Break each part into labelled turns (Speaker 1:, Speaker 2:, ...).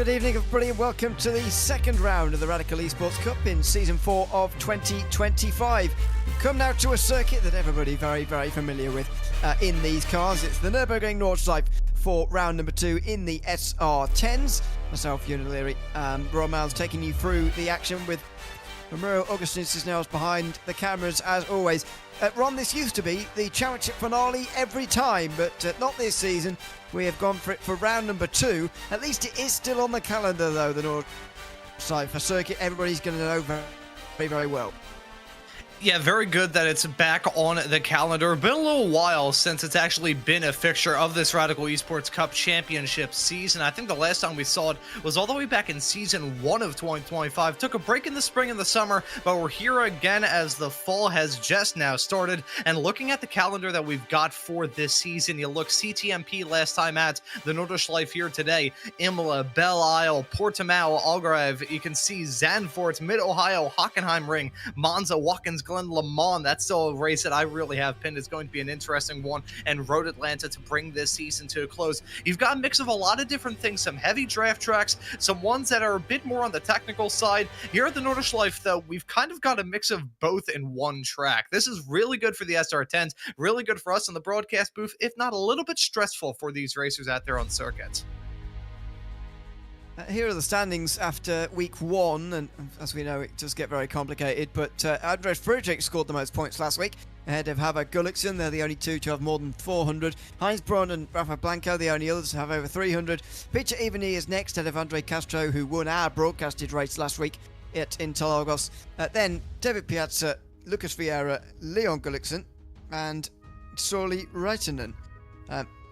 Speaker 1: Good evening, everybody, and welcome to the second round of the Radical Esports Cup in Season 4 of 2025. We've come now to a circuit that everybody very, very familiar with in these cars. It's the Nürburgring Nordschleife for round number 2 in the SR10s. Myself, Ewan O'Leary, Ron Miles taking you through the action with Romero Augustin Cisneros behind the cameras as always. Ron, this used to be the championship finale every time, but not this season. We have gone for it for round number 2. At least it is still on the calendar, though, the Nordschleife circuit. Everybody's going to know very, very well.
Speaker 2: Yeah, very good that it's back on the calendar. Been a little while since it's actually been a fixture of this Radical Esports Cup Championship season. I think the last time we saw it was all the way back in Season 1 of 2025. Took a break in the spring and the summer, but we're here again as the fall has just now started. And looking at the calendar that we've got for this season, you look CTMP last time at the Nordschleife here today, Imola, Belle Isle, Portimao, Algarve. You can see Zandvoort, Mid-Ohio, Hockenheim Ring, Monza, Watkins Glen, Le Mans. That's still a race that I really have pinned. It's going to be an interesting one, and Road Atlanta to bring this season to a close. You've got a mix of a lot of different things, some heavy draft tracks, some ones that are a bit more on the technical side. Here at the Nordschleife, though, we've kind of got a mix of both in one track. This is really good for the SR10s, really good for us in the broadcast booth, if not a little bit stressful for these racers out there on circuit.
Speaker 1: Here are the standings after week 1, and as we know, it does get very complicated, but Andres Friedrich scored the most points last week, ahead of Havard Gulliksen. They're the only two to have more than 400. Heinz Braun and Rafa Blanco, the only others to have over 300. Peter Ivany is next, ahead of Andre Castro, who won our broadcasted race last week at Interlagos. Then David Piazza, Lucas Vieira, Leon Gulliksen, and Sorli Reitinen.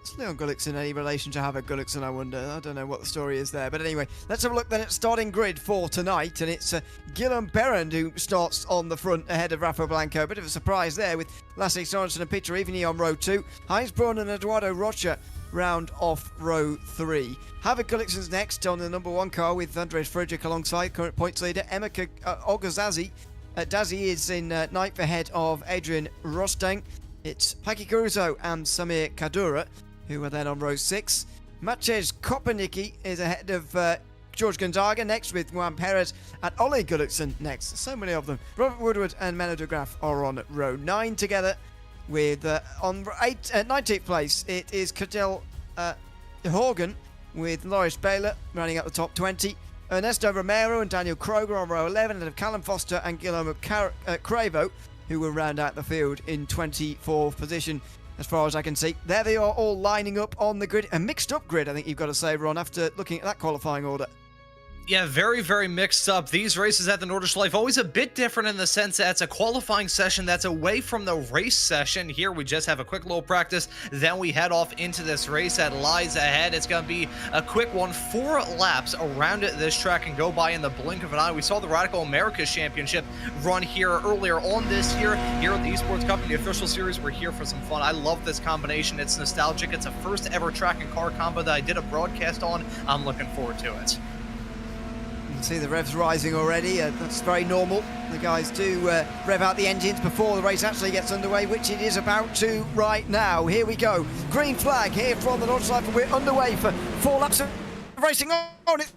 Speaker 1: Is Leon Gulliksen any relation to Havard Gulliksen, I wonder? I don't know what the story is there. But anyway, let's have a look then at starting grid for tonight. And it's Guillaume Berend who starts on the front ahead of Rafa Blanco. Bit of a surprise there with Lasse Sorensen and Peter Ivany on row 2. Heinz Braun and Eduardo Rocha round off row 3. Havard Gulliksen's next on the number 1 car with Andres Friedrich alongside current points leader Emeka Ogazazi. Dazzy is in 9th ahead of Adrian Rostang. It's Paki Caruso and Samir Kadura who are then on row 6. Maciej Kopernicki is ahead of George Gonzaga, next with Juan Perez, and Ole Gulliksen next. So many of them. Robert Woodward and Menno de Graaf are on row 9 together. With on 19th place, it is Cadel Horgan with Loris Baylor running up the top 20. Ernesto Romero and Daniel Kroger on row 11, and of Callum Foster and Guillermo Cravo, who will round out the field in 24th position. As far as I can see, there they are all lining up on the grid. A mixed up grid, I think you've got to say, Ron, after looking at that qualifying order.
Speaker 2: Yeah, very, very mixed up. These races at the Nordschleife always a bit different in the sense that it's a qualifying session that's away from the race session. Here we just have a quick little practice, then we head off into this race that lies ahead. It's going to be a quick one, 4 laps around this track and go by in the blink of an eye. We saw the Radical Americas Championship run here earlier on this year. Here at the Esports Cup, in the official series, we're here for some fun. I love this combination. It's nostalgic. It's a first ever track and car combo that I did a broadcast on. I'm looking forward to it.
Speaker 1: You can see the revs rising already. That's very normal. The guys do rev out the engines before the race actually gets underway, which it is about to right now. Here we go. Green flag here from the Nordschleife, and we're underway for 4 laps of racing on it.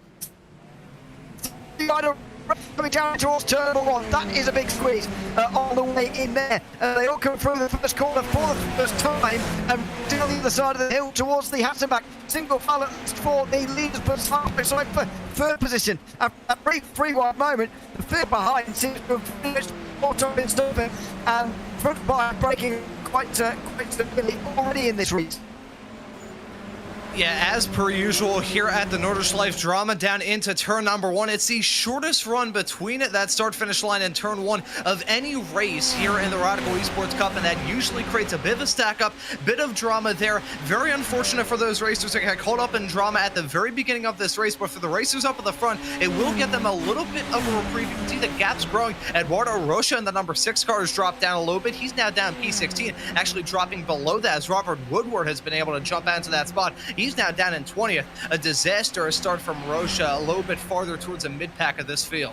Speaker 1: Coming down towards turn number 1. That is a big squeeze on the way in there. They all come through the first corner for the first time and down the other side of the hill towards the Hatzenbach. Single file for the leaders, but sorry, for third position. A brief free-wide moment. The field behind seems to have finished bottom in Stupid, and front by braking quite stably already in this race.
Speaker 2: Yeah, as per usual here at the Nordschleife, drama down into turn number 1. It's the shortest run between that start-finish line and turn 1 of any race here in the Radical Esports Cup, and that usually creates a bit of a stack-up, bit of drama there. Very unfortunate for those racers that got caught up in drama at the very beginning of this race, but for the racers up at the front, it will get them a little bit of a reprieve. You can see the gaps growing. Eduardo Rocha in the number 6 car has dropped down a little bit. He's now down P16, actually dropping below that as Robert Woodward has been able to jump out into that spot. He's now down in 20th. A disastrous start from Rocha, a little bit farther towards the mid-pack of this field.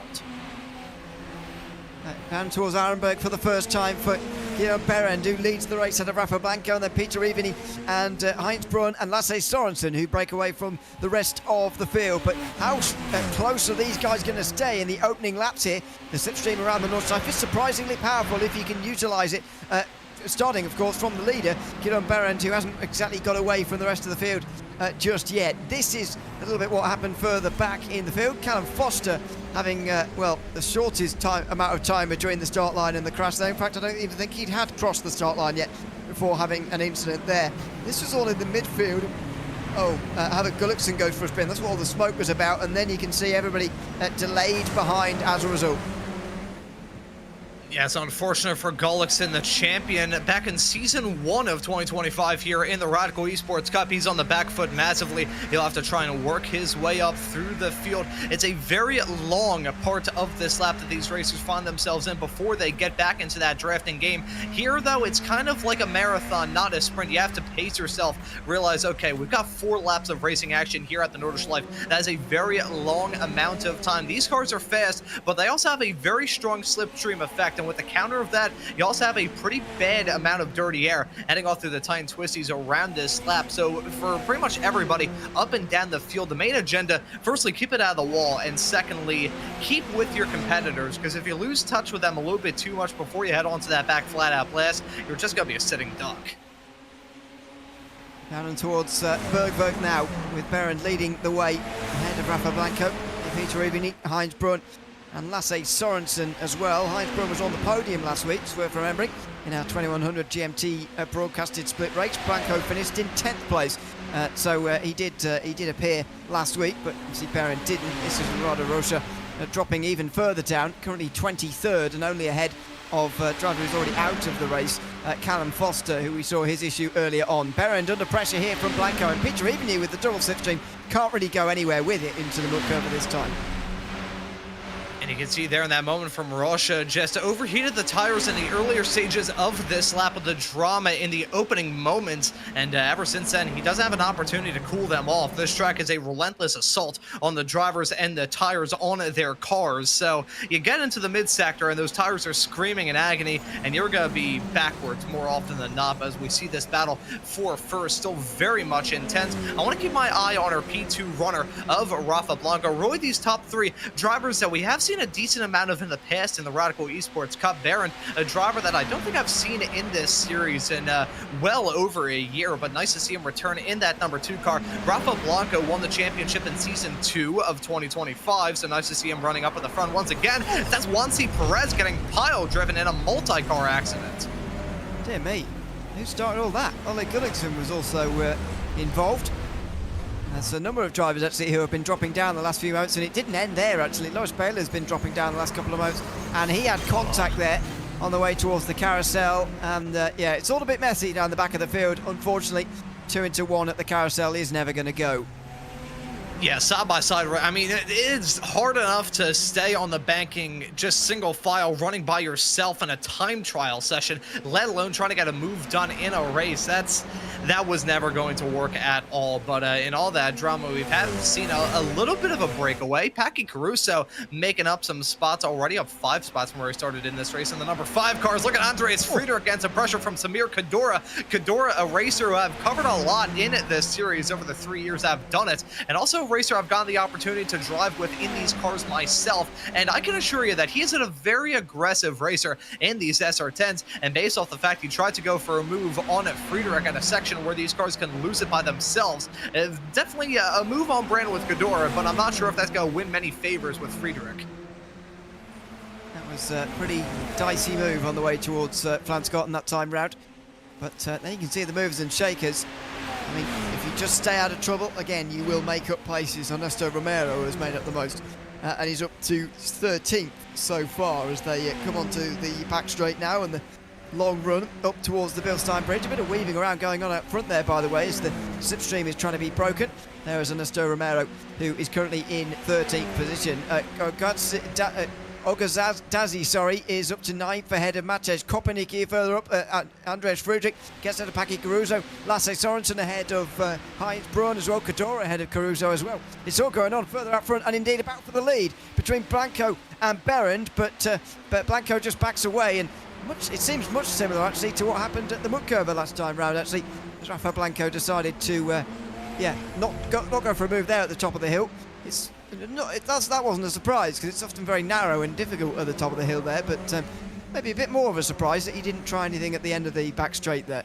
Speaker 1: Down towards Arenberg for the first time for Guillaume Perrin, who leads the race out of Rafa Blanco, and then Peter Eveny and Heinz Brunn and Lasse Sorensen, who break away from the rest of the field. But how close are these guys going to stay in the opening laps here? The slipstream around the north side is surprisingly powerful if you can utilise it. Starting, of course, from the leader, Guillaume Perrin, who hasn't exactly got away from the rest of the field just yet. This is a little bit what happened further back in the field. Callum Foster having, well, the shortest amount of time between the start line and the crash there. In fact, I don't even think he'd had crossed the start line yet before having an incident there. This was all in the midfield. Having Gullikson go for a spin. That's what all the smoke was about. And then you can see everybody delayed behind as a result.
Speaker 2: Yeah, it's unfortunate for Gullikson, the champion back in Season 1 of 2025 here in the Radical Esports Cup. He's on the back foot massively. He'll have to try and work his way up through the field. It's a very long part of this lap that these racers find themselves in before they get back into that drafting game. Here, though, it's kind of like a marathon, not a sprint. You have to pace yourself, realize, okay, we've got 4 laps of racing action here at the Nordschleife. That is a very long amount of time. These cars are fast, but they also have a very strong slipstream effect. And with the counter of that, you also have a pretty bad amount of dirty air heading off through the tight twisties around this lap. So for pretty much everybody up and down the field, the main agenda, firstly, keep it out of the wall, and secondly, keep with your competitors, because if you lose touch with them a little bit too much before you head onto that back flat-out blast, you're just going to be a sitting duck.
Speaker 1: Down and towards Bergberg now, with Perrin leading the way ahead of Rafa Blanco, Peter Eveny, Heinz Brunn and Lasse Sorensen as well. Heinz Brunn was on the podium last week, it's worth remembering, in our 2100 GMT broadcasted split race. Blanco finished in 10th place, so he did appear last week, but obviously Perrin didn't. This is Rada Rocha dropping even further down, currently 23rd and only ahead of driver who's already out of the race, Callum Foster, who we saw his issue earlier on. Perrin under pressure here from Blanco, and Peter Eveny with the double slipstream can't really go anywhere with it into the mud curve this time.
Speaker 2: And you can see there in that moment from Rocha, just overheated the tires in the earlier stages of this lap with the drama in the opening moments. And ever since then, he doesn't have an opportunity to cool them off. This track is a relentless assault on the drivers and the tires on their cars. So you get into the mid-sector and those tires are screaming in agony, and you're going to be backwards more often than not as we see this battle for first still very much intense. I want to keep my eye on our P2 runner of Rafa Blanco. Really, these top 3 drivers that we have seen a decent amount of in the past in the Radical Esports Cup. Perrin, a driver that I don't think I've seen in this series in well over a year, but nice to see him return in that number 2 car. Rafa Blanco won the championship in Season 2 of 2025, so nice to see him running up at the front once again. That's Juancy Perez getting pile-driven in a multi-car accident.
Speaker 1: Dear me, who started all that? Ole Gullikson was also involved. There's a number of drivers actually who have been dropping down the last few moments, and it didn't end there actually. Loris Baylor's been dropping down the last couple of moments, and he had contact there on the way towards the carousel, and yeah, it's all a bit messy down the back of the field. Unfortunately, 2 into 1 at the carousel is never going to go.
Speaker 2: Yeah, side by side. I mean, it's hard enough to stay on the banking just single file running by yourself in a time trial session, let alone trying to get a move done in a race. That was never going to work at all. But in all that drama, we've seen a little bit of a breakaway. Paki Caruso making up some spots already, up 5 spots from where he started in this race. In the number 5 cars, look at Andreas Friedrich against some pressure from Samir Kadora. Kadora, a racer who I've covered a lot in this series over the 3 years I've done it, and also racer I've gotten the opportunity to drive with in these cars myself, and I can assure you that he is a very aggressive racer in these SR10s, and based off the fact he tried to go for a move on Friedrich at a section where these cars can lose it by themselves, definitely a move on brand with Gadora, but I'm not sure if that's going to win many favors with Friedrich.
Speaker 1: That was a pretty dicey move on the way towards Flanscott that time round, but there you can see the movers and shakers. I mean, if you just stay out of trouble, again, you will make up places. Ernesto Romero has made up the most, and he's up to 13th so far as they come onto the back straight now, and the long run up towards the Bilstein Bridge. A bit of weaving around going on out front there, by the way, as the slipstream is trying to be broken. There is Ernesto Romero, who is currently in 13th position. Ogazdazi, is up to 9th ahead of Matej Kopernik here further up. Andreas Friedrich gets out of Paki Caruso. Lasse Sorensen ahead of Heinz Brunn as well. Kadora ahead of Caruso as well. It's all going on further up front, and indeed about for the lead between Blanco and Berend, but Blanco just backs away, and It seems much similar actually to what happened at the Mutkova last time round. Actually, as Rafa Blanco decided to, not go for a move there at the top of the hill. That wasn't a surprise because it's often very narrow and difficult at the top of the hill there. But maybe a bit more of a surprise that he didn't try anything at the end of the back straight there.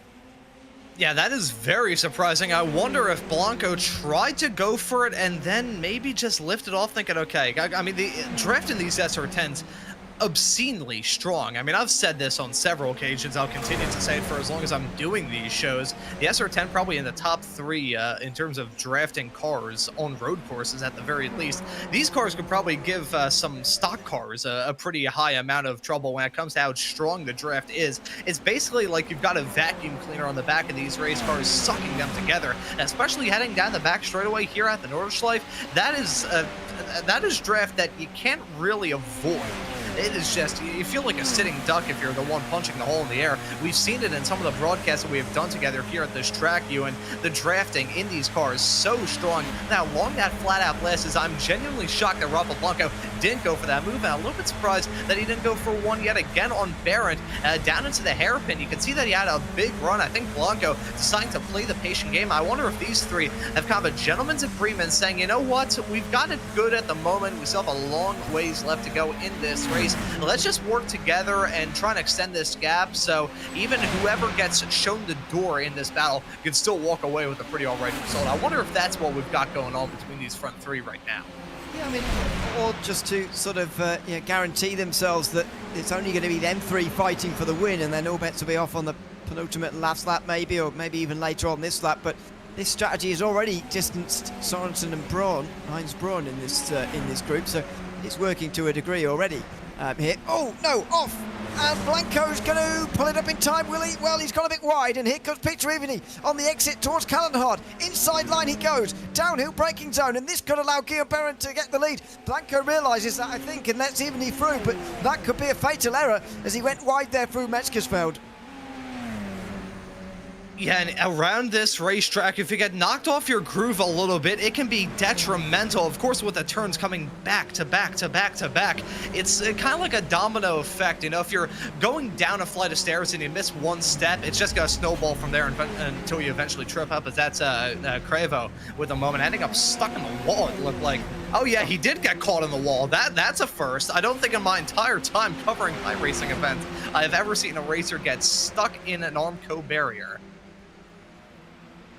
Speaker 2: Yeah, that is very surprising. I wonder if Blanco tried to go for it and then maybe just lifted off thinking, okay, I mean, the draft in these SR10s, obscenely strong. I mean, I've said this on several occasions. I'll continue to say it for as long as I'm doing these shows. The SR10 probably in the top 3 in terms of drafting cars on road courses at the very least. These cars could probably give some stock cars a pretty high amount of trouble when it comes to how strong the draft is. It's basically like you've got a vacuum cleaner on the back of these race cars sucking them together, and especially heading down the back straightaway here at the Nordschleife. That is draft that you can't really avoid. It is just, you feel like a sitting duck if you're the one punching the hole in the air. We've seen it in some of the broadcasts that we have done together here at this track, and the drafting in these cars so strong. Now, long that flat-out blast is, I'm genuinely shocked that Rafa Blanco didn't go for that move, and I'm a little bit surprised that he didn't go for one yet again on Barrett, down into the hairpin. You can see that he had a big run. I think Blanco deciding to play the patient game. I wonder if these three have kind of a gentleman's agreement saying, you know what, we've got it good at the moment. We still have a long ways left to go in this race. Let's just work together and try and extend this gap, so even whoever gets shown the door in this battle can still walk away with a pretty alright result. I wonder if that's what we've got going on between these front 3 right now.
Speaker 1: Yeah, I mean, or just to sort of guarantee themselves that it's only going to be them 3 fighting for the win, and then all bets will be off on the penultimate last lap maybe, or maybe even later on this lap. But this strategy has already distanced Sorensen and Heinz Braun in this group, so it's working to a degree already. Here, oh no, off, and Blanco's going to pull it up in time, will he? Well, he's gone a bit wide, and here comes Peter Ivany on the exit towards Callenhard. Inside line he goes, downhill braking zone, and this could allow Guillaume Barron to get the lead. Blanco realises that, I think, and lets Ivany through, but that could be a fatal error as he went wide there through Metzgersfeld.
Speaker 2: Yeah, and around this racetrack, if you get knocked off your groove a little bit, it can be detrimental. Of course, with the turns coming back to back to back to back, it's kind of like a domino effect. You know, if you're going down a flight of stairs and you miss one step, it's just going to snowball from there until you eventually trip up, as that's Crevo with a moment ending up stuck in the wall, it looked like. Oh yeah, he did get caught in the wall. That's a first. I don't think in my entire time covering iRacing events I have ever seen a racer get stuck in an Armco barrier.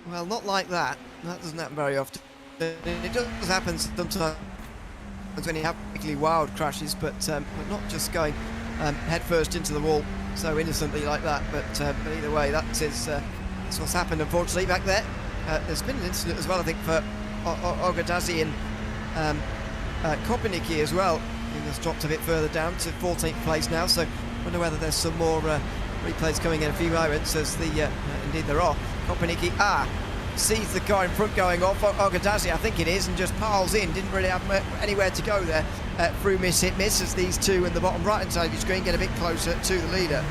Speaker 1: Well, not like that. That doesn't happen very often. It does happen sometimes when you have particularly wild crashes, but not just going head first into the wall so innocently like that. But either way, that's what's happened, unfortunately, back there. There's been an incident as well, I think, for Ogadazi and Kopenicki as well. He was dropped a bit further down to 14th place now, so I wonder whether there's some more replays coming in a few moments, as indeed there are. Kopenicki sees the car in front going off. Ogadazi, I think it is, and just piles in. Didn't really have anywhere to go there through miss as these two in the bottom right hand side of your screen get a bit closer to the leader.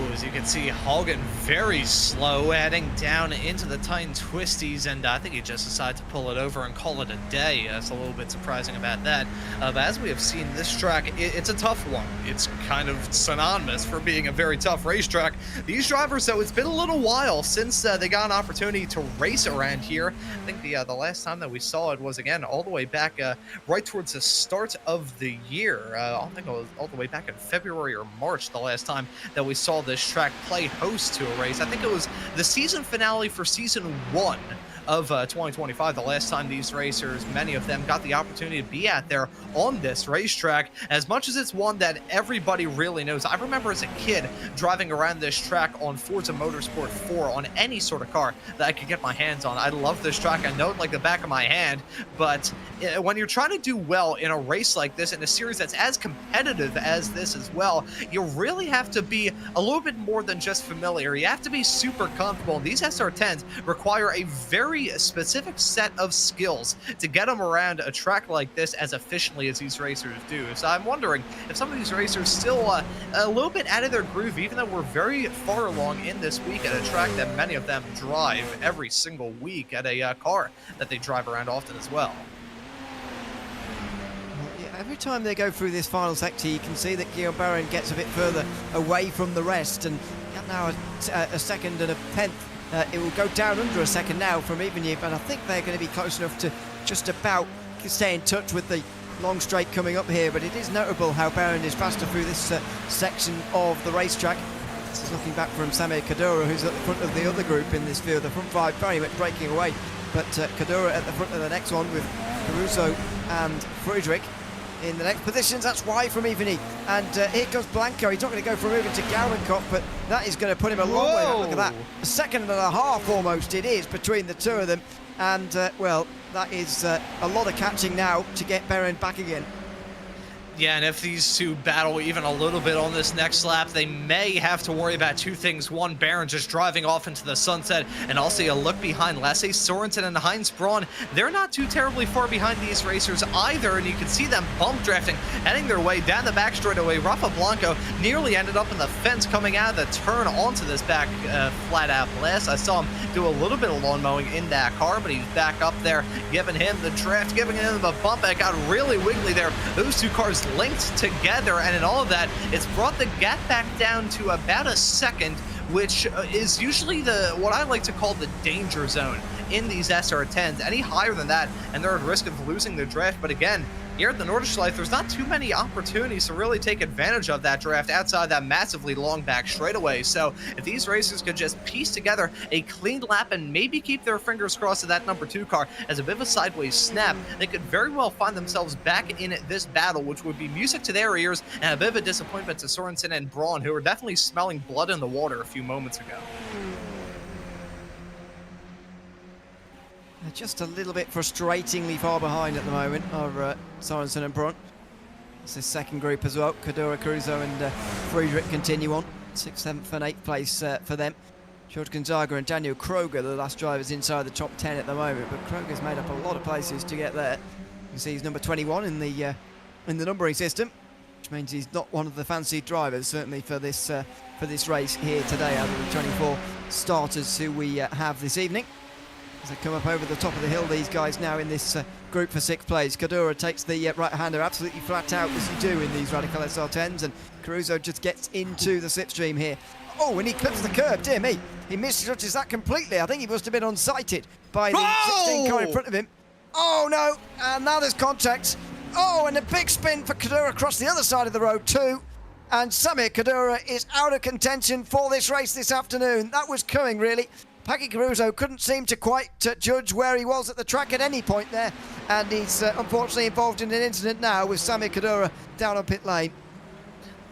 Speaker 2: Ooh, as you can see, Hogan very slow, heading down into the tight twisties, and I think he just decided to pull it over and call it a day. That's a little bit surprising about that. But as we have seen, this track, it's a tough one. It's kind of synonymous for being a very tough racetrack. These drivers, though, it's been a little while since they got an opportunity to race around here. I think the last time that we saw it was, again, all the way back right towards the start of the year. I think it was all the way back in February or March the last time that we saw this track play host to a race. I think it was the season finale for season 1 of 2025, the last time these racers, many of them, got the opportunity to be out there on this racetrack. As much as it's one that everybody really knows, I remember as a kid driving around this track on Forza Motorsport 4 on any sort of car that I could get my hands on. I love this track. I know it like the back of my hand, but when you're trying to do well in a race like this, in a series that's as competitive as this as well, you really have to be a little bit more than just familiar. You have to be super comfortable. These SR10s require a very specific set of skills to get them around a track like this as efficiently as these racers do. So I'm wondering if some of these racers still a little bit out of their groove, even though we're very far along in this week at a track that many of them drive every single week at a car that they drive around often as well.
Speaker 1: every time they go through this final sector, you can see that Guillaume Barron gets a bit further away from the rest, and now a second and a tenth. It will go down under a second now from Ivanyev, and I think they're going to be close enough to just about stay in touch with the long straight coming up here. But it is notable how Barron is faster through this section of the racetrack. This is looking back from Samir Kadura, who's at the front of the other group in this field. The front five very much breaking away, but Kadura at the front of the next one with Caruso and Friedrich in the next positions. That's wide from Ivany, and here comes Blanco. He's not going to go from Ivan to Galmankov, but that is going to put him a long way. Look at that, a second and a half almost it is between the two of them, and well, that is a lot of catching now to get Barron back again.
Speaker 2: Yeah, and if these two battle even a little bit on this next lap, they may have to worry about two things. One, Barron just driving off into the sunset, and also a look behind Lasse Sorensen and Heinz Braun. They're not too terribly far behind these racers either, and you can see them bump drafting, heading their way down the back straightaway. Rafa Blanco nearly ended up in the fence coming out of the turn onto this back flat-out blast. I saw him do a little bit of lawn mowing in that car, but he's back up there, giving him the draft, giving him the bump. It got really wiggly there. Those two cars linked together, and in all of that, it's brought the gap back down to about a second, which is usually what I like to call the danger zone in these SR10s. Any higher than that, and they're at risk of losing their draft. But again, here at the Nordschleife, there's not too many opportunities to really take advantage of that draft outside that massively long back straightaway. So if these racers could just piece together a clean lap and maybe keep their fingers crossed to that number 2 car as a bit of a sideways snap, they could very well find themselves back in this battle, which would be music to their ears and a bit of a disappointment to Sorensen and Braun, who were definitely smelling blood in the water a few moments ago.
Speaker 1: They're just a little bit frustratingly far behind at the moment, are Sorensen and Braun. It's the second group as well. Kadura, Caruso and Friedrich continue on. 6th, 7th and 8th place for them. George Gonzaga and Daniel Kroger, the last drivers inside the top 10 at the moment, but Kroger's made up a lot of places to get there. You can see he's number 21 in the numbering system, which means he's not one of the fancied drivers, certainly for this race here today, out of the 24 starters who we have this evening. As they come up over the top of the hill, these guys now in this group for 6th place. Kadura takes the right-hander absolutely flat out, as you do in these Radical SR10s, and Caruso just gets into the slipstream here. Oh, and he clips the curb, dear me. He misjudges that completely. I think he must have been unsighted by the 16 car in front of him. Oh, no, and now there's contact. Oh, and a big spin for Kadura across the other side of the road too. And Samir Kadura is out of contention for this race this afternoon. That was coming, really. Paki Caruso couldn't seem to quite judge where he was at the track at any point there, and he's unfortunately involved in an incident now with Samir Kadura down on pit lane.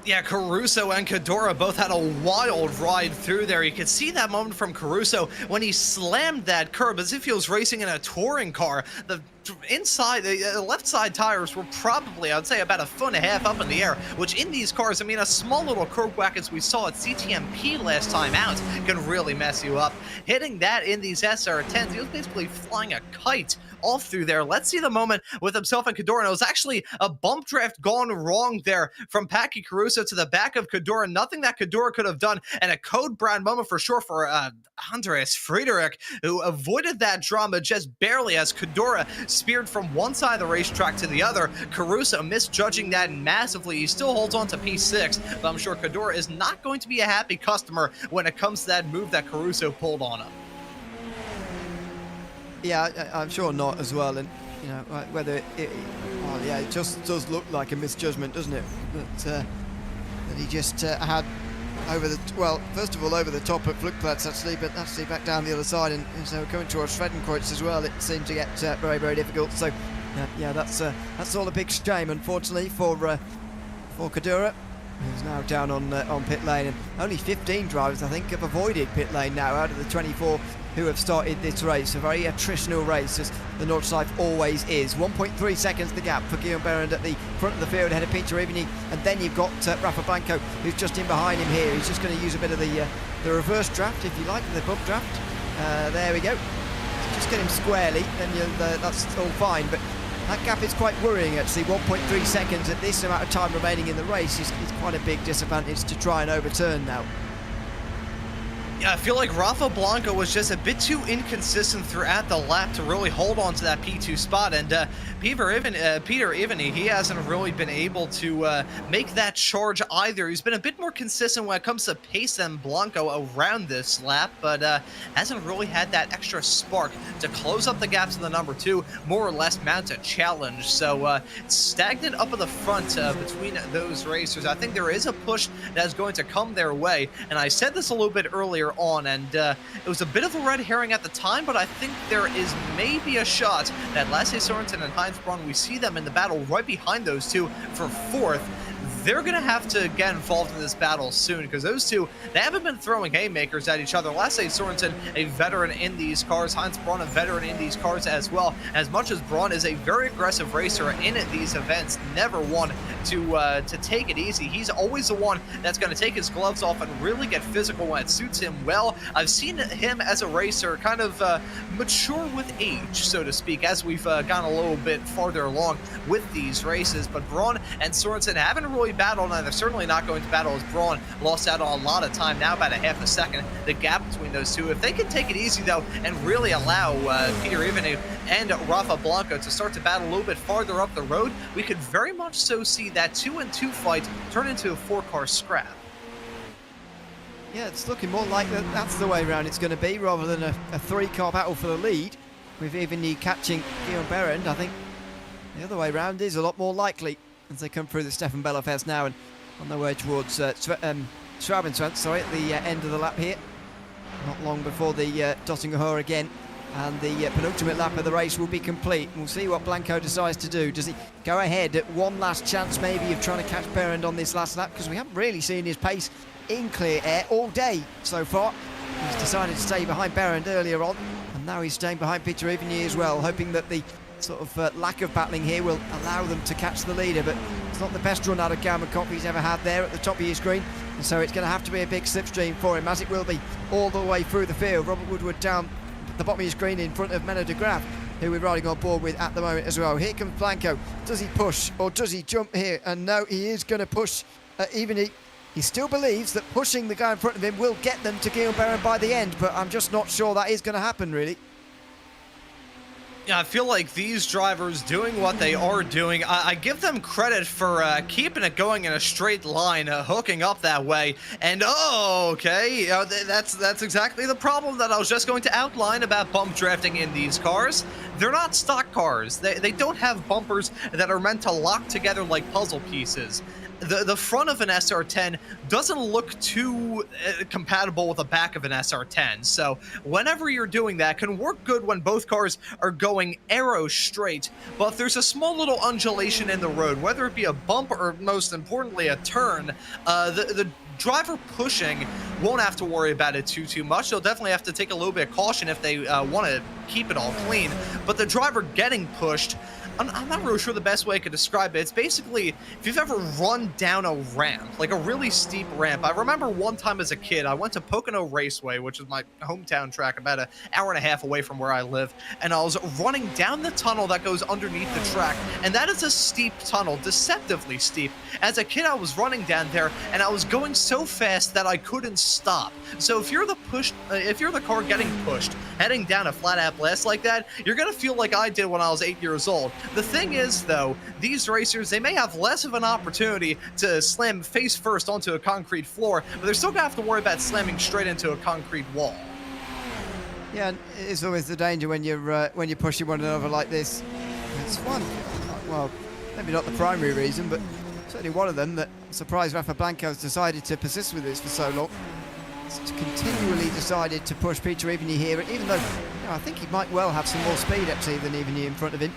Speaker 2: Yeah, Caruso and Kadura both had a wild ride through there. You could see that moment from Caruso when he slammed that curb as if he was racing in a touring car. The inside, the left side tires were probably, I'd say, about 1.5 feet up in the air, which in these cars, I mean, a small little curb whack as we saw at CTMP last time out can really mess you up. Hitting that in these SR10s, he was basically flying a kite off through there. Let's see the moment with himself and Kadura. And it was actually a bump draft gone wrong there from Paki Caruso to the back of Kadura. Nothing that Kadura could have done, and a code brown moment for sure for Andreas Friedrich, who avoided that drama just barely as Kadura speared from one side of the racetrack to the other. Caruso misjudging that massively. He still holds on to P6, but I'm sure Kadura is not going to be a happy customer when it comes to that move that Caruso pulled on him.
Speaker 1: Yeah, I'm sure not as well, and you know whether it just does look like a misjudgment, doesn't it? That he just had over the first of all over the top at Flugplatz actually, but actually back down the other side, and so coming towards Schwedenkreuz as well, it seemed to get very, very difficult. So yeah, that's all a big shame, unfortunately, for Kadura, who's now down on pit lane, and only 15 drivers I think have avoided pit lane now out of the 24 who have started this race. A very attritional race, as the Nordschleife always is. 1.3 seconds the gap for Guillaume Barron at the front of the field ahead of Peter Ivany, and then you've got Rafa Blanco, who's just in behind him here. He's just going to use a bit of the reverse draft, if you like, the bump draft. There we go. Just get him squarely, then that's all fine, but that gap is quite worrying actually. 1.3 seconds at this amount of time remaining in the race is quite a big disadvantage to try and overturn now.
Speaker 2: Yeah, I feel like Rafa Blanco was just a bit too inconsistent throughout the lap to really hold on to that P2 spot, and Peter Ivany, he hasn't really been able to make that charge either. He's been a bit more consistent when it comes to pace than Blanco around this lap, but hasn't really had that extra spark to close up the gap to the number 2, more or less mount a challenge. So it's stagnant up at the front between those racers. I think there is a push that is going to come their way, and I said this a little bit earlier on, and it was a bit of a red herring at the time, but I think there is maybe a shot that Lasse Sorensen and Heinz Braun, we see them in the battle right behind those two for 4th. They're going to have to get involved in this battle soon, because those two, they haven't been throwing haymakers at each other. Lasse Sorensen, a veteran in these cars, Heinz Braun, a veteran in these cars as well. As much as Braun is a very aggressive racer in these events, never one to take it easy. He's always the one that's going to take his gloves off and really get physical when it suits him well. I've seen him as a racer kind of mature with age, so to speak, as we've gone a little bit farther along with these races. But Braun and Sorensen haven't really battled, and they're certainly not going to battle, as Braun lost out on a lot of time, now about a half a second, the gap between those two. If they can take it easy, though, and really allow Peter Ivany and Rafa Blanco to start to battle a little bit farther up the road, we could very much so see that 2-2 fight turn into a 4-car scrap.
Speaker 1: Yeah, it's looking more like that's the way around it's going to be, rather than a 3-car battle for the lead, with Ivany catching Guillaume Berend. I think the other way around is a lot more likely as they come through the Stefan Bellerfest now and on their way towards Schwabenswand, sorry, at the end of the lap here. Not long before the Dottinger again, and the penultimate lap of the race will be complete. We'll see what Blanco decides to do. Does he go ahead at one last chance maybe of trying to catch Berend on this last lap? Because we haven't really seen his pace in clear air all day so far. He's decided to stay behind Berend earlier on, and now he's staying behind Peter Ivany as well, hoping that the sort of lack of battling here will allow them to catch the leader. But it's not the best run out of Gaumankoff he's ever had there at the top of your screen, and so it's going to have to be a big slipstream for him, as it will be all the way through the field. Robert Woodward down at the bottom of your screen in front of Menno de Graaf, who we're riding on board with at the moment as well. Here comes Blanco. Does he push or does he jump here? And no, he is going to push Ivany. He still believes that pushing the guy in front of him will get them to Guillaume Berend by the end, but I'm just not sure that is going to happen, really.
Speaker 2: Yeah, I feel like these drivers doing what they are doing, I give them credit for keeping it going in a straight line, hooking up that way. And okay, that's exactly the problem that I was just going to outline about bump drafting in these cars. They're not stock cars. They don't have bumpers that are meant to lock together like puzzle pieces. The front of an SR10 doesn't look too compatible with the back of an SR10. So whenever you're doing that, can work good when both cars are going arrow straight. But if there's a small little undulation in the road, whether it be a bump or most importantly a turn, the driver pushing won't have to worry about it too much. They'll definitely have to take a little bit of caution if they want to keep it all clean. But the driver getting pushed, I'm not really sure the best way I could describe it. It's basically, if you've ever run down a ramp, like a really steep ramp. I remember one time as a kid, I went to Pocono Raceway, which is my hometown track, about an hour and a half away from where I live, and I was running down the tunnel that goes underneath the track, and that is a steep tunnel, deceptively steep. As a kid, I was running down there, and I was going so fast that I couldn't stop. So if you're the car getting pushed, heading down a flat-out blast like that, you're gonna feel like I did when I was 8 years old. The thing is, though, these racers, they may have less of an opportunity to slam face first onto a concrete floor, but they're still gonna have to worry about slamming straight into a concrete wall.
Speaker 1: Yeah, and it's always the danger when you're pushing one another like this. It's one, well, maybe not the primary reason, but certainly one of them that I'm surprised Rafa Blanco's decided to persist with this for so long. He's continually decided to push Peter Ivany here, even though I think he might well have some more speed actually than Ivany in front of him.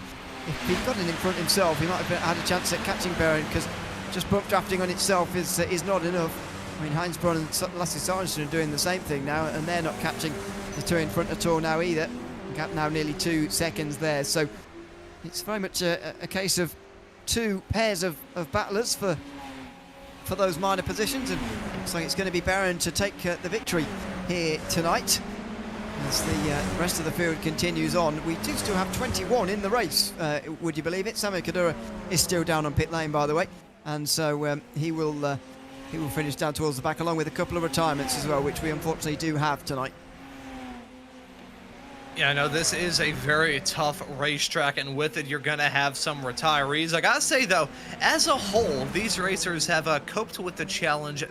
Speaker 1: If he'd got it in front himself, he might have had a chance at catching Berend, because just bump drafting on itself is not enough. I mean, Heinz Braun and Lasse Sorensen are doing the same thing now, and they're not catching the two in front at all now either. Gap now nearly 2 seconds there, so it's very much a case of two pairs of battlers for those minor positions, and looks like it's going to be Berend to take the victory here tonight. As the rest of the field continues on, we do still have 21 in the race, would you believe it? Samuel Kadura is still down on pit lane, by the way, and so he will he will finish down towards the back, along with a couple of retirements as well, which we unfortunately do have tonight.
Speaker 2: Yeah, I know this is a very tough racetrack, and with it, you're going to have some retirees. I gotta say, though, as a whole, these racers have coped with the challenge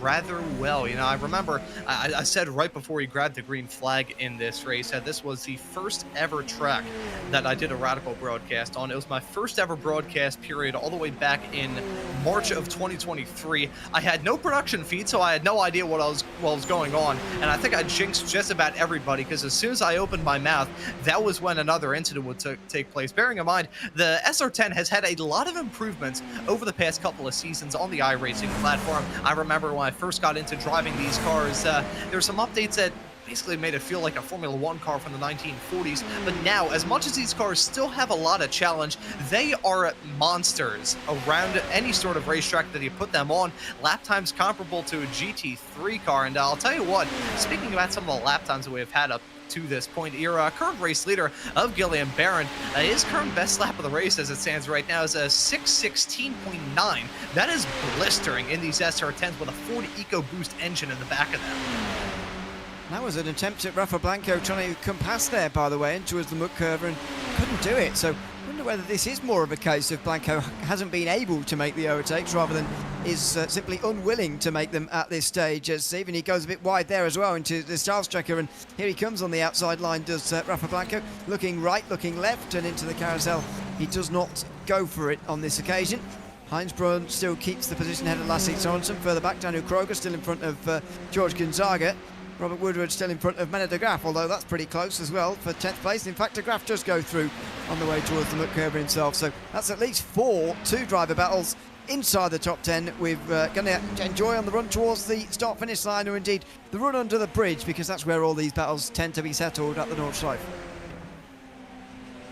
Speaker 2: rather well. You know, I remember I said right before we grabbed the green flag in this race that this was the first ever track that I did a Radical broadcast on. It was my first ever broadcast period all the way back in March of 2023. I had no production feed, so I had no idea what was going on, and I think I jinxed just about everybody, because as soon as I opened my mouth, that was when another incident would take place. Bearing in mind, the SR10 has had a lot of improvements over the past couple of seasons on the iRacing platform. I remember when I first got into driving these cars, there's some updates that basically made it feel like a Formula One car from the 1940s. But now, as much as these cars still have a lot of challenge, they are monsters around any sort of racetrack that you put them on. Lap times comparable to a GT3 car. And I'll tell you what, speaking about some of the lap times that we have had up to this point, your current race leader of Guillaume Barron, his current best lap of the race as it stands right now is a 6:16.9. That is blistering in these SR10s with a Ford EcoBoost engine in the back of them.
Speaker 1: That was an attempt at Rafa Blanco trying to come past there, by the way, and towards the mud curve, and couldn't do it. So I wonder whether this is more of a case of Blanco hasn't been able to make the overtakes rather than is simply unwilling to make them at this stage, as even he goes a bit wide there as well into the Starstrucker, and here he comes on the outside line, does Rafa Blanco, looking right, looking left, and into the carousel. He does not go for it on this occasion. Heinz Braun still keeps the position ahead of Lasse Sorensen. Further back, Daniel Kroger still in front of George Gonzaga. Robert Woodward still in front of Mena de Graaf, although that's pretty close as well for 10th place. In fact, de Graaf does go through on the way towards the mud curve himself. So that's at least 4 two-driver battles inside the top 10. We're going to enjoy on the run towards the start-finish line, or indeed the run under the bridge, because that's where all these battles tend to be settled at the Nordschleife.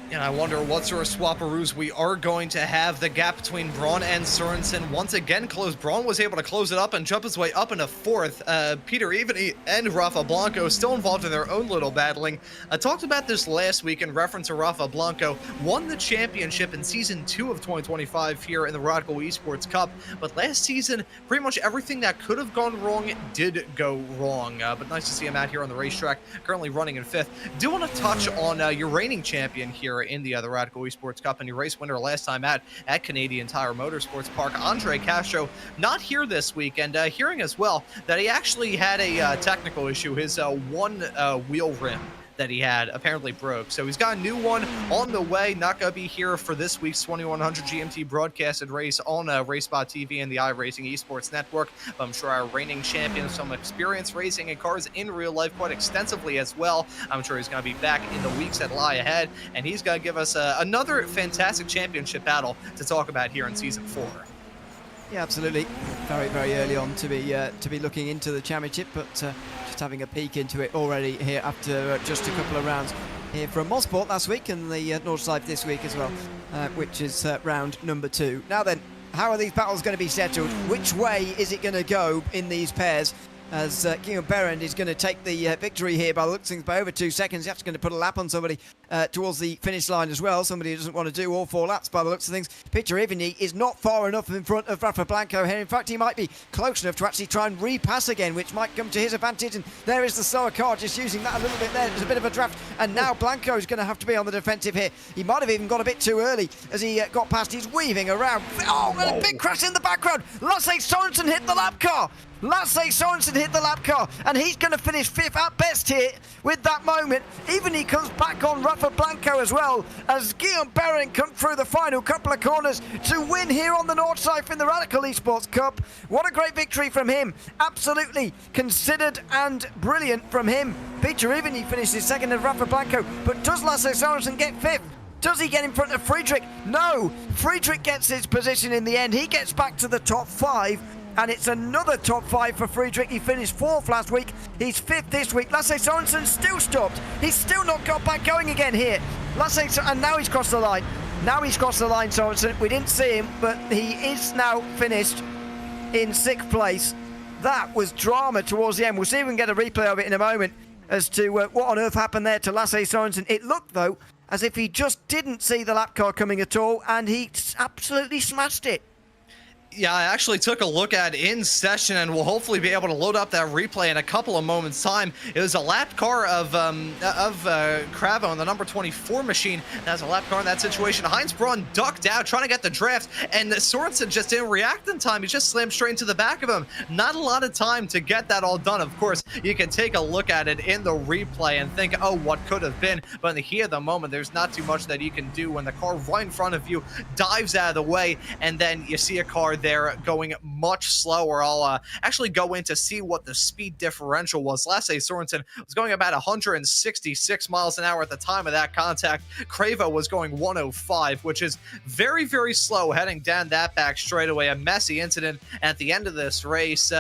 Speaker 2: And I wonder what sort of swapperoos we are going to have. The gap between Braun and Sorensen once again closed. Braun was able to close it up and jump his way up into 4th. Peter Eveny and Rafa Blanco still involved in their own little battling. I talked about this last week in reference to Rafa Blanco. Won the championship in Season 2 of 2025 here in the Radical Esports Cup. But last season, pretty much everything that could have gone wrong did go wrong. But nice to see him out here on the racetrack, currently running in 5th. Do want to touch on your reigning champion here in the Radical Esports Cup, and your race winner last time out at Canadian Tire Motorsports Park, Andre Castro, not here this week, and hearing as well that he actually had a technical issue. His one wheel rim that he had apparently broke, so he's got a new one on the way. Not gonna be here for this week's 2100 GMT broadcasted race on RaceSpotTV and the iRacing Esports Network. But I'm sure our reigning champion with some experience racing in cars in real life quite extensively as well. I'm sure he's gonna be back in the weeks that lie ahead, and he's gonna give us another fantastic championship battle to talk about here in Season 4.
Speaker 1: Yeah, absolutely. Very, very early on to be looking into the championship, but just having a peek into it already here after just a couple of rounds here from Mosport last week, and the Nordschleife this week as well, which is round number 2. Now then, how are these battles going to be settled? Which way is it going to go in these pairs? As Guillaume Barron is going to take the victory here by the looks of things by over 2 seconds. He's actually going to put a lap on somebody towards the finish line as well. Somebody who doesn't want to do all 4 laps by the looks of things. Peter Eveny is not far enough in front of Rafa Blanco here. In fact, he might be close enough to actually try and repass again, which might come to his advantage. And there is the slower car just using that a little bit there. There's a bit of a draft. And now Blanco is going to have to be on the defensive here. He might have even got a bit too early as he got past. He's weaving around. Oh, and a big crash in the background. Lasse Sorensen hit the lap car. Lasse Sorensen hit the lap car, and he's going to finish 5th at best here with that moment. Even he comes back on Rafa Blanco as well, as Guillaume Barron comes through the final couple of corners to win here on the Nordschleife in the Radical Esports Cup. What a great victory from him. Absolutely considered and brilliant from him. Peter Eveny finishes 2nd of Rafa Blanco, but does Lasse Sorensen get 5th? Does he get in front of Friedrich? No, Friedrich gets his position in the end. He gets back to the top 5. And it's another top 5 for Friedrich. He finished 4th last week. He's 5th this week. Lasse Sorensen still stopped. He's still not got back going again here. And now he's crossed the line. Now he's crossed the line, Sorensen. We didn't see him, but he is now finished in 6th place. That was drama towards the end. We'll see if we can get a replay of it in a moment as to what on earth happened there to Lasse Sorensen. It looked, though, as if he just didn't see the lap car coming at all, and he absolutely smashed it.
Speaker 2: Yeah, I actually took a look at in session, and we'll hopefully be able to load up that replay in a couple of moments' time. It was a lap car of Cravo in the number 24 machine. That's a lap car in that situation. Heinz Braun ducked out, trying to get the draft, and Sorensen just didn't react in time. He just slammed straight into the back of him. Not a lot of time to get that all done. Of course, you can take a look at it in the replay and think, oh, what could have been? But in the heat of the moment, there's not too much that you can do when the car right in front of you dives out of the way, and then you see a car there going much slower. I'll actually go in to see what the speed differential was. Lasse Sorensen was going about 166 miles an hour at the time of that contact. Cravo was going 105, which is very, very slow heading down that back straightaway. A messy incident at the end of this race.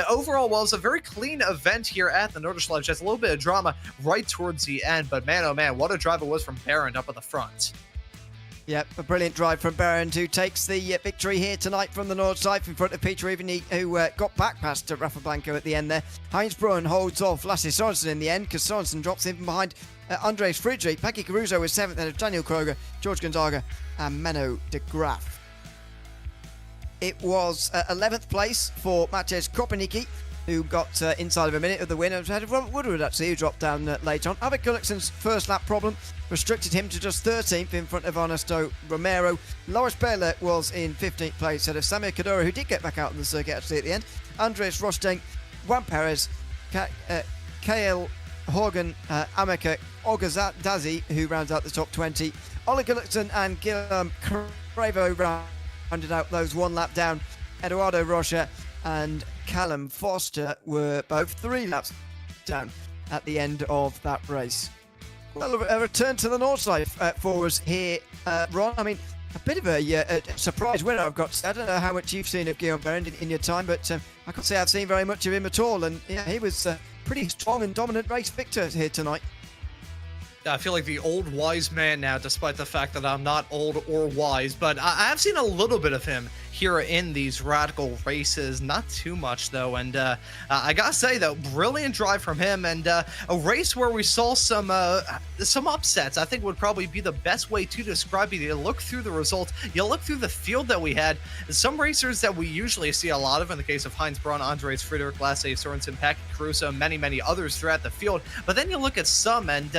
Speaker 2: Overall, well, it was a very clean event here at the Nordschleife. Just a little bit of drama right towards the end, but man, oh man, what a drive it was from Barron up at the front.
Speaker 1: Yep, a brilliant drive from Barron, who takes the victory here tonight from the Nordschleife in front of Peter Eveny, who got back past Rafa Blanco at the end there. Heinz Braun holds off Lasse Sorensen in the end, because Sorensen drops in behind Andres Friedrich. Paki Caruso was 7th, then of Daniel Kroger, George Gonzaga, and Menno de Graaf. It was 11th place for Maciej Kopenicki, who got inside of a minute of the win. It was ahead of Robert Woodward, actually, who dropped down late on. Avik Gullickson's first lap problem restricted him to just 13th in front of Ernesto Romero. Loris Baylor was in 15th place, ahead of Samir Kadura, who did get back out on the circuit, actually, at the end. Andres Rostein, Juan Perez, Kael Horgan, Ameka Ogazadazi, who rounds out the top 20. Ole Gullickson and Guillaume Cravo rounded out those one lap down. Eduardo Rocha and Callum Foster were both 3 laps down at the end of that race. Well, a return to the Nordschleife for us here, Ron. I mean, a bit of a surprise winner, I've got to say. I don't know how much you've seen of Guillaume Barron in your time, but I can't say I've seen very much of him at all. And yeah, he was pretty strong and dominant race victor here tonight.
Speaker 2: I feel like the old wise man now, despite the fact that I'm not old or wise, but I have seen a little bit of him here in these radical races. Not too much, though, and I gotta say, though, brilliant drive from him, and a race where we saw some upsets, I think would probably be the best way to describe it. You look through the results, you look through the field that we had, some racers that we usually see a lot of, in the case of Heinz Braun, Andres Friedrich, Lasse Sorensen, Paki Caruso, many, many others throughout the field, but then you look at some, and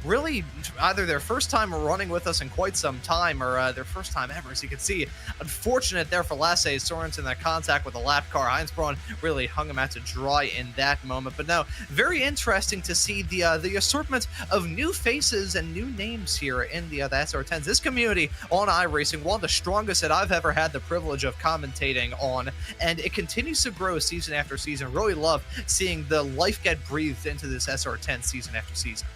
Speaker 2: really either their first time running with us in quite some time, or their first time ever, as you can see. Unfortunate there for Lasse Sorensen, that contact with the lap car. Heinz Braun really hung him out to dry in that moment. But no, very interesting to see the assortment of new faces and new names here in the SR10s. This community on iRacing, one of the strongest that I've ever had the privilege of commentating on, and it continues to grow season after season. Really love seeing the life get breathed into this SR10 season after season.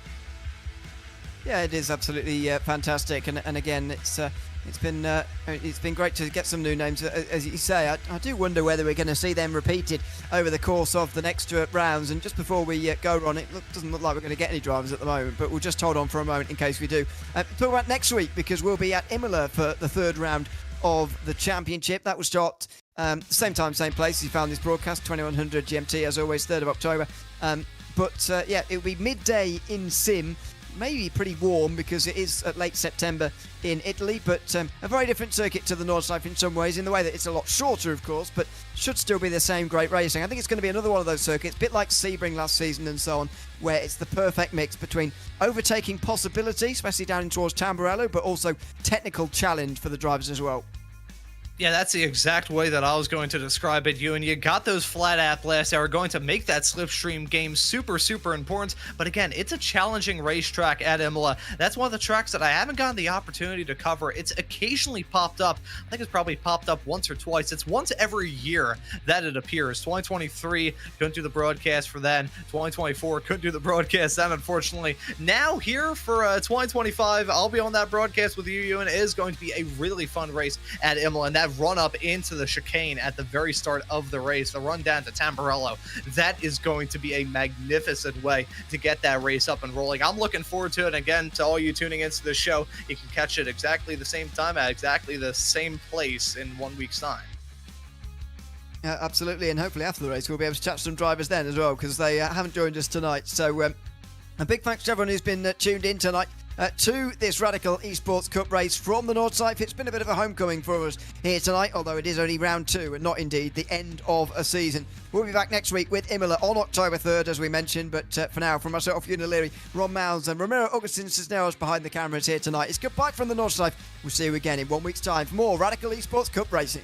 Speaker 1: Yeah, it is absolutely fantastic, and again, it's been great to get some new names. As you say, I do wonder whether we're going to see them repeated over the course of the next rounds. And just before we go on, it doesn't look like we're going to get any drivers at the moment, but we'll just hold on for a moment in case we do. Talk about next week, because we'll be at Imola for the 3rd round of the championship. That will start same time, same place as you found this broadcast, 2100 GMT, as always, 3rd of October. Yeah, it'll be midday in Sim. Maybe pretty warm because it is late September in Italy, but a very different circuit to the Nordschleife in some ways, in the way that it's a lot shorter, of course, but should still be the same great racing. I think it's going to be another one of those circuits, a bit like Sebring last season and so on, where it's the perfect mix between overtaking possibility, especially down in towards Tamburello, but also technical challenge for the drivers as well.
Speaker 2: Yeah, that's the exact way that I was going to describe it, and you got those flat atlas that are going to make that slipstream game super, super important. But again, it's a challenging racetrack at Imola. That's one of the tracks that I haven't gotten the opportunity to cover. It's occasionally popped up. I think it's probably popped up once or twice. It's once every year that it appears. 2023, couldn't do the broadcast for that. 2024, couldn't do the broadcast then, unfortunately. Now here for 2025, I'll be on that broadcast with you, and it is going to be a really fun race at Imola. And that run up into the chicane at the very start of the race, the run down to Tamburello, that is going to be a magnificent way to get that race up and rolling. I'm looking forward to it. Again, to all you tuning into the show, you can catch it exactly the same time at exactly the same place in 1 week's time.
Speaker 1: Absolutely, and hopefully after the race we'll be able to chat some drivers then as well, because they haven't joined us tonight. So a big thanks to everyone who's been tuned in tonight to this Radical Esports Cup race from the North side. It's been a bit of a homecoming for us here tonight, although it is only round 2 and not indeed the end of a season. We'll be back next week with Imola on October 3rd, as we mentioned, but for now, from myself, Ewan O'Leary, Ron Miles and Ramiro Augustin Cisneros behind the cameras here tonight, it's goodbye from the North side. We'll see you again in 1 week's time for more Radical Esports Cup racing.